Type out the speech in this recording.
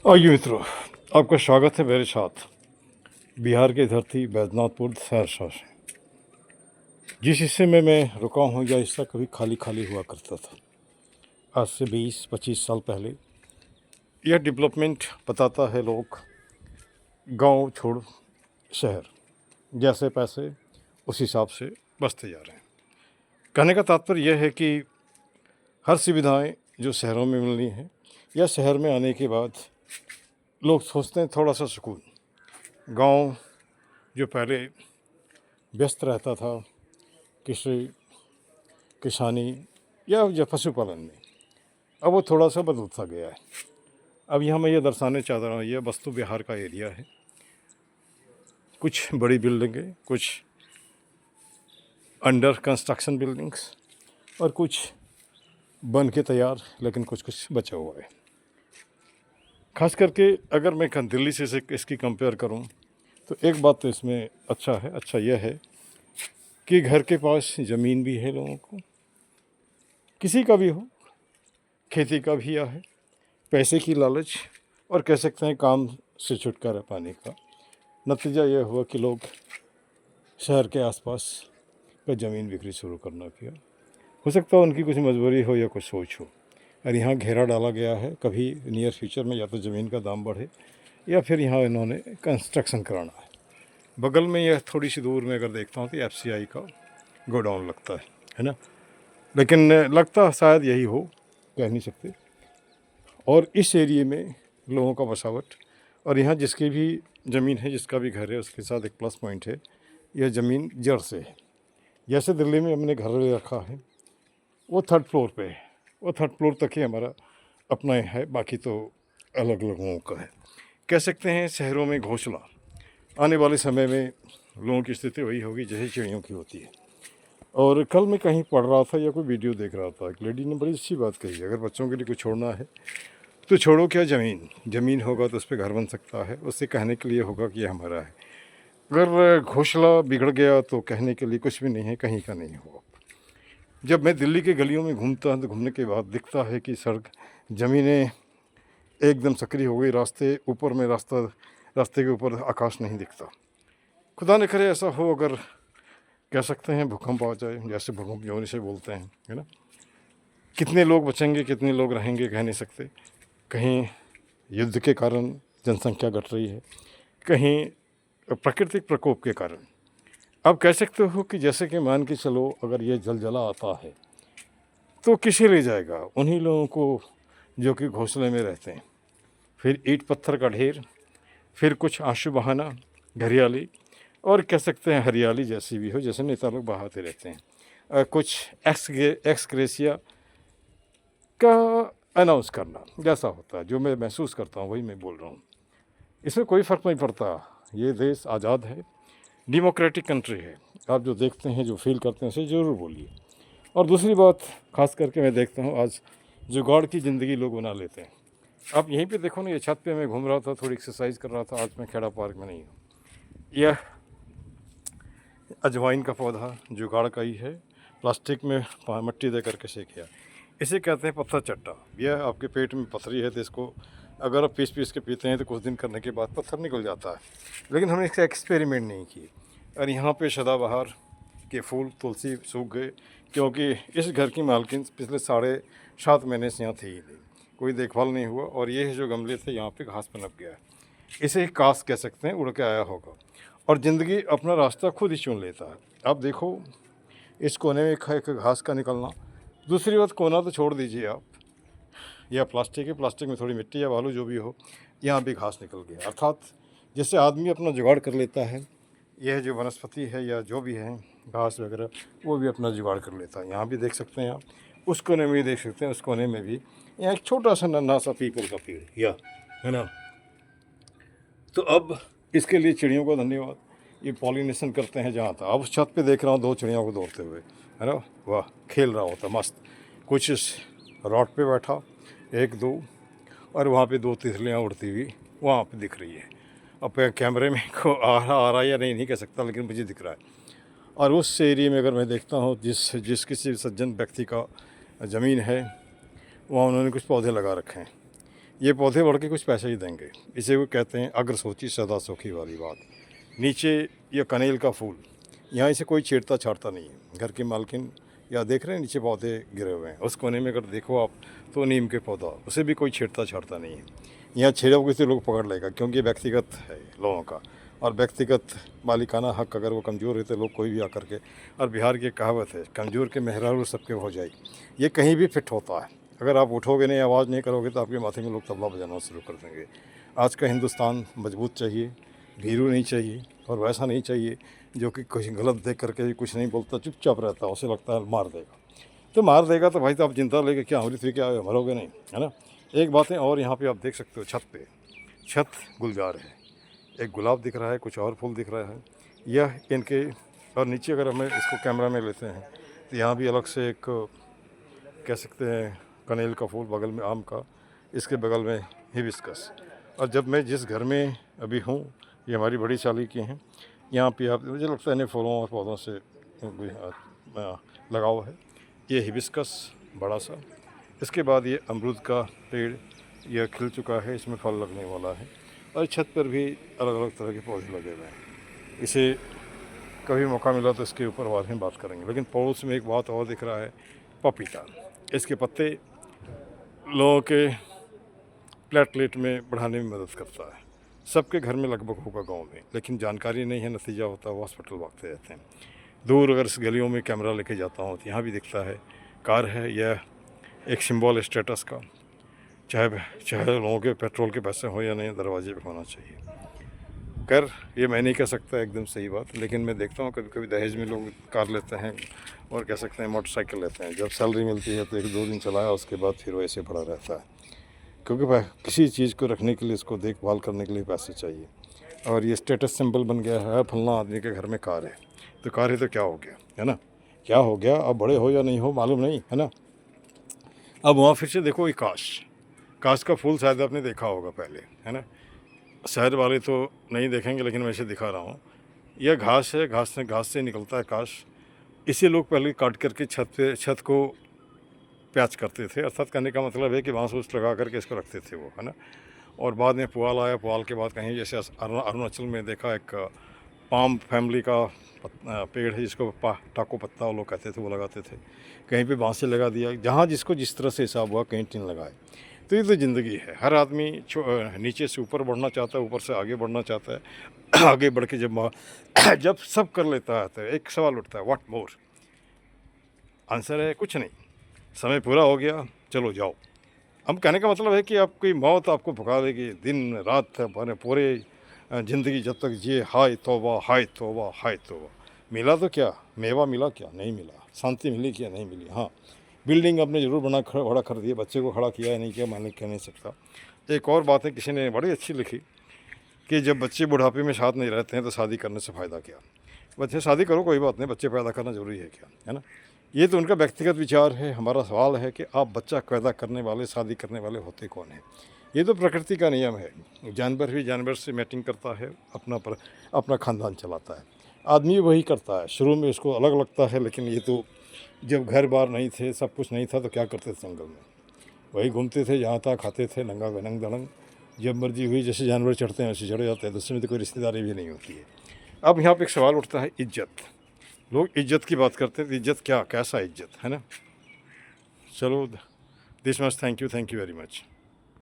आइए मित्रों, आपका स्वागत है मेरे साथ बिहार की धरती बैजनाथपुर सहरसा से। जिस हिस्से में मैं रुका हूँ यह हिस्सा कभी खाली खाली हुआ करता था। आज से 20-25 साल पहले यह डेवलपमेंट बताता है लोग गांव छोड़ शहर, जैसे पैसे उस हिसाब से बसते जा रहे हैं। कहने का तात्पर्य यह है कि हर सुविधाएं जो शहरों में मिलनी है या शहर में आने के बाद लोग सोचते हैं थोड़ा सा सुकून। गांव जो पहले व्यस्त रहता था कृषि किसानी या पशुपालन में, अब वो थोड़ा सा बदलता गया है। अब यहाँ मैं ये दर्शाने चाह रहा हूँ, यह वस्तु विहार का एरिया है। कुछ बड़ी बिल्डिंगें, कुछ अंडर कंस्ट्रक्शन बिल्डिंग्स और कुछ बन के तैयार, लेकिन कुछ कुछ बचा हुआ है। खास करके अगर मैं दिल्ली से इसकी कंपेयर करूँ तो एक बात तो इसमें अच्छा यह है कि घर के पास ज़मीन भी है लोगों को, किसी का भी हो, खेती का भी है, पैसे की लालच और कह सकते हैं काम से छुटकारा पाने का। नतीजा यह हुआ कि लोग शहर के आसपास का ज़मीन बिक्री शुरू करना किया। हो सकता है उनकी कुछ मजबूरी हो या कुछ सोच हो, और यहाँ घेरा डाला गया है कभी नियर फ्यूचर में या तो ज़मीन का दाम बढ़े या फिर यहाँ इन्होंने कंस्ट्रक्शन कराना है। बगल में यह थोड़ी सी दूर में अगर देखता हूँ तो FCI का गोडाउन लगता है ना, लेकिन लगता शायद यही हो, कह नहीं सकते। और इस एरिए में लोगों का बसावट, और यहाँ जिसकी भी ज़मीन है, जिसका भी घर है, उसके साथ एक प्लस पॉइंट है, यह ज़मीन जड़ से है। जैसे दिल्ली में हमने घर ले रखा है, वो 3rd फ्लोर पे है, वो 3rd फ्लोर तक ही हमारा अपना है, बाकी तो अलग अलग लोगों का है। कह सकते हैं शहरों में घोंसला। आने वाले समय में लोगों की स्थिति वही होगी जैसे चिड़ियों की होती है। और कल मैं कहीं पढ़ रहा था या कोई वीडियो देख रहा था, एक लेडी ने बड़ी अच्छी बात कही, अगर बच्चों के लिए कुछ छोड़ना है तो छोड़ो क्या, ज़मीन होगा तो उस पर घर बन सकता है, उससे कहने के लिए होगा कि ये हमारा है। अगर घोंसला बिगड़ गया तो कहने के लिए कुछ भी नहीं है, कहीं का नहीं होगा। जब मैं दिल्ली के गलियों में घूमता हूँ तो घूमने के बाद दिखता है कि सड़क ज़मीनें एकदम सक्रिय हो गई, रास्ते ऊपर में रास्ते के ऊपर आकाश नहीं दिखता। खुदा न करे ऐसा हो, अगर कह सकते हैं भूकंप आ जाए, जैसे भूकंप जोनी से बोलते हैं, है ना। कितने लोग बचेंगे, कितने लोग रहेंगे, कह नहीं सकते। कहीं युद्ध के कारण जनसंख्या घट रही है, कहीं प्राकृतिक प्रकोप के कारण। अब कह सकते हो कि जैसे कि मान के चलो अगर ये जलजला आता है तो किसे ले जाएगा? उन्हीं लोगों को जो कि घोंसले में रहते हैं। फिर ईंट पत्थर का ढेर, फिर कुछ आंसू बहाना, घरियाली, और कह सकते हैं हरियाली जैसी भी हो, जैसे नेता लोग बहाते रहते हैं। कुछ एक्सग्रेसिया का अनाउंस करना जैसा होता है, जो मैं महसूस करता हूँ वही मैं बोल रहा हूँ। इसमें कोई फ़र्क नहीं पड़ता, ये देश आज़ाद है, डेमोक्रेटिक कंट्री है। आप जो देखते हैं, जो फील करते हैं, उसे ज़रूर बोलिए। और दूसरी बात खास करके मैं देखता हूँ आज जुगाड़ की ज़िंदगी लोग बना लेते हैं। आप यहीं पे देखो ना, ये छत पे मैं घूम रहा था, थोड़ी एक्सरसाइज कर रहा था, आज मैं खेड़ा पार्क में नहीं हूँ। यह अजवाइन का पौधा जुगाड़ का ही है, प्लास्टिक में मिट्टी दे करके सेकिया। इसे कहते हैं पत्थर चट्टा। यह आपके पेट में पथरी है तो इसको अगर आप पीस पीस के पीते हैं तो कुछ दिन करने के बाद पत्थर निकल जाता है, लेकिन हमने इसका एक्सपेरिमेंट नहीं किए। और यहाँ पे सदाबहार के फूल, तुलसी सूख गए, क्योंकि इस घर की मालकिन पिछले 7.5 महीने से यहाँ थी ही नहीं, कोई देखभाल नहीं हुआ, और ये जो गमले थे यहाँ पे घास पनप गया है। इसे एक कास कह सकते हैं, उड़ के आया होगा, और ज़िंदगी अपना रास्ता खुद ही चुन लेता है। आप देखो इस कोने में एक घास का निकलना, दूसरी बात कोना तो छोड़ दीजिए आप, या प्लास्टिक है, प्लास्टिक में थोड़ी मिट्टी या बालू जो भी हो, यहाँ भी घास निकल गया। अर्थात जैसे आदमी अपना जुगाड़ कर लेता है, यह जो वनस्पति है या जो भी है घास वगैरह, वो भी अपना जुगाड़ कर लेता है। यहाँ भी देख सकते हैं आप, उस कोने में भी देख सकते हैं, उस कोने में भी यहाँ एक छोटा सा नन्हा सा पीपल का पेड़ या है ना। तो अब इसके लिए चिड़ियों को धन्यवाद, ये पॉलिनेशन करते हैं जहाँ था। अब उस छत पे देख रहा हूँ 2 चिड़ियों को दौड़ते हुए, है ना, वाह, खेल रहा होता मस्त। कुछ इस रॉड पे बैठा 1-2, और वहाँ पे 2 तितलियाँ उड़ती हुई वहाँ पे दिख रही है। अब कैमरे में को आ रहा है या नहीं कह सकता, लेकिन मुझे दिख रहा है। और उस एरिए में अगर मैं देखता हूँ, जिस किसी सज्जन व्यक्ति का ज़मीन है, वहाँ उन्होंने कुछ पौधे लगा रखे हैं। ये पौधे बढ़ के कुछ पैसे ही देंगे। इसे वो कहते हैं अग्र सोची सदा सुखी वाली बात। नीचे ये कनेल का फूल, यहाँ इसे कोई छेड़ता छाड़ता नहीं है। घर की मालकिन या देख रहे हैं नीचे पौधे गिरे हुए हैं, उस कोने में अगर देखो आप तो नीम के पौधा, उसे भी कोई छेड़ता छाड़ता नहीं है। यहाँ छेड़ोगे तो लोग पकड़ लेगा, क्योंकि व्यक्तिगत है लोगों का, और व्यक्तिगत मालिकाना हक अगर वो कमज़ोर है तो लोग कोई भी आकर के, और बिहार की कहावत है कमज़ोर के मेहरारू सबके हो जाए, ये कहीं भी फिट होता है। अगर आप उठोगे नहीं, आवाज़ नहीं करोगे तो आपके माथे में लोग तबला बजाना शुरू कर देंगे। आज का हिंदुस्तान मजबूत चाहिए, भीरू नहीं चाहिए, और वैसा नहीं चाहिए जो कि कुछ गलत देख करके कुछ नहीं बोलता, चुपचाप रहता, उसे लगता है मार देगा। तो मार देगा तो भाई तो आप चिंता लेके क्या अमृत पी क्या मरोगे नहीं, है ना। एक बात है और, यहाँ पे आप देख सकते हो छत गुलजार है, एक गुलाब दिख रहा है, कुछ और फूल दिख रहा है, यह इनके। और नीचे अगर हमें इसको कैमरा में लेते हैं तो यहाँ भी अलग से एक कह सकते हैं कनेल का फूल, बगल में आम का, इसके बगल में हिबिस्कस। और जब मैं जिस घर में अभी हूँ, ये हमारी बड़ी चाली की हैं, यहाँ पे आप मुझे लगता है इन्हें फूलों और पौधों से लगाव है। ये हिबिस्कस बड़ा सा, इसके बाद ये अमरूद का पेड़, यह खिल चुका है, इसमें फल लगने वाला है। और छत पर भी अलग अलग तरह के पौधे लगे हुए हैं। इसे कभी मौका मिला तो इसके ऊपर बाद में बात करेंगे। लेकिन पड़ोस में एक बात और दिख रहा है, पपीता। इसके पत्ते लोगों के प्लेटलेट में बढ़ाने में मदद करता है। सबके घर में लगभग होगा गांव में, लेकिन जानकारी नहीं है, नतीजा होता है वो हॉस्पिटल भागते रहते हैं। दूर अगर इस गलियों में कैमरा लेके जाता हूँ तो यहाँ भी दिखता है, कार है, यह एक सिंबल स्टेटस का, चाहे लोगों के पेट्रोल के पैसे हो या नहीं, दरवाजे पे होना चाहिए। कर ये मैं नहीं कह सकता एकदम सही बात, लेकिन मैं देखता हूँ कभी कभी दहेज में लोग कार लेते हैं, और कह सकते हैं मोटरसाइकिल लेते हैं। जब सैलरी मिलती है तो 1-2 दिन चलाया, उसके बाद फिर वो ऐसे पड़ा रहता है, क्योंकि किसी चीज़ को रखने के लिए, इसको देखभाल करने के लिए पैसे चाहिए। और ये स्टेटस सिंबल बन गया है, फलना आदमी के घर में कार है, तो कार है तो क्या हो गया, है ना, क्या हो गया, अब बड़े हो या नहीं हो मालूम नहीं, है ना। अब वहाँ फिर से देखो, ये काश का फूल शायद आपने देखा होगा पहले, है ना। शहर वाले तो नहीं देखेंगे, लेकिन मैं इसे दिखा रहा हूँ। यह घास है, घास से निकलता है काश। इसे लोग पहले काट करके छत को प्याच करते थे, अर्थात कहने का मतलब है कि बांस वूस लगा करके इसको रखते थे वो, है ना। और बाद में पुआल आया, पुआल के बाद कहीं जैसे अरुणाचल में देखा, एक पाम फैमिली का पेड़ है जिसको टाको पत्ता लोग कहते थे, वो लगाते थे। कहीं पे बांसे लगा दिया, जहाँ जिसको जिस तरह से हिसाब हुआ, कहीं टीन लगाए। तो ये तो ज़िंदगी है, हर आदमी नीचे से ऊपर बढ़ना चाहता है, ऊपर से आगे बढ़ना चाहता है। आगे बढ़ के जब सब कर लेता है तो एक सवाल उठता है, व्हाट मोर। आंसर है कुछ नहीं, समय पूरा हो गया, चलो जाओ। हम कहने का मतलब है कि आपकी मौत आपको भगा देगी दिन रात, पूरे ज़िंदगी जब तक जिए, हाय तौबा हाय तौबा हाय तौबा। मिला तो क्या, मेवा मिला क्या, नहीं मिला। शांति मिली क्या, नहीं मिली। हाँ, बिल्डिंग आपने ज़रूर खड़ा कर दिया, बच्चे को खड़ा किया है नहीं किया मैं कह नहीं सकता। एक और बात है, किसी ने बड़ी अच्छी लिखी कि जब बच्चे बुढ़ापे में साथ नहीं रहते हैं तो शादी करने से फ़ायदा क्या। बच्चे शादी करो कोई बात नहीं, बच्चे पैदा करना ज़रूरी है क्या, है ना। ये तो उनका व्यक्तिगत विचार है। हमारा सवाल है कि आप बच्चा पैदा करने वाले, शादी करने वाले होते कौन हैं। ये तो प्रकृति का नियम है। जानवर भी जानवर से मैटिंग करता है, अपना खानदान चलाता है। आदमी वही करता है, शुरू में इसको अलग लगता है, लेकिन ये तो जब घर बार नहीं थे, सब कुछ नहीं था, तो क्या करते थे जंगल में, वही घूमते थे, जहाँ तहाँ खाते थे, नंगा नंग दड़ंग। जब मर्जी हुई, जैसे जानवर चढ़ते हैं वैसे चढ़ जाते हैं, तो उसमें तो कोई रिश्तेदारी भी नहीं होती है। अब यहाँ पे एक सवाल उठता है, इज्जत। लोग इज्जत की बात करते हैं, तो इज्जत क्या, कैसा इज्जत, है ना। चलो, this much, thank you very much.